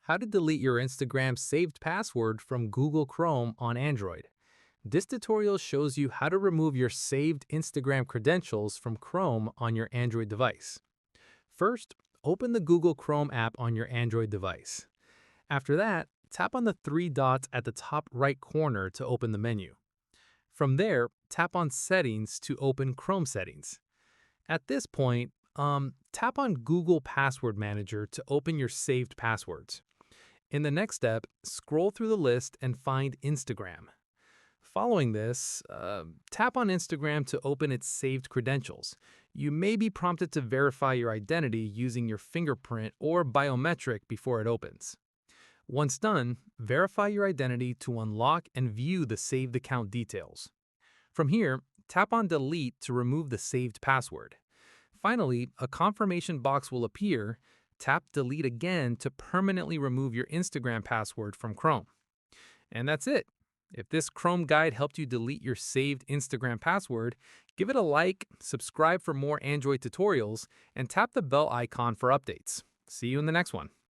How to delete your Instagram saved password from Google Chrome on Android. This tutorial shows you how to remove your saved Instagram credentials from Chrome on your Android device. First, open the Google Chrome app on your Android device. After that, tap on the three dots at the top right corner to open the menu. From there, tap on Settings to open Chrome settings. At this point, tap on Google Password Manager to open your saved passwords. In the next step, scroll through the list and find Instagram. Following this, tap on Instagram to open its saved credentials. You may be prompted to verify your identity using your fingerprint or biometric before it opens. Once done, verify your identity to unlock and view the saved account details. From here, tap on Delete to remove the saved password. Finally, a confirmation box will appear. Tap Delete again to permanently remove your Instagram password from Chrome. And that's it. If this Chrome guide helped you delete your saved Instagram password, give it a like, subscribe for more Android tutorials, and tap the bell icon for updates. See you in the next one.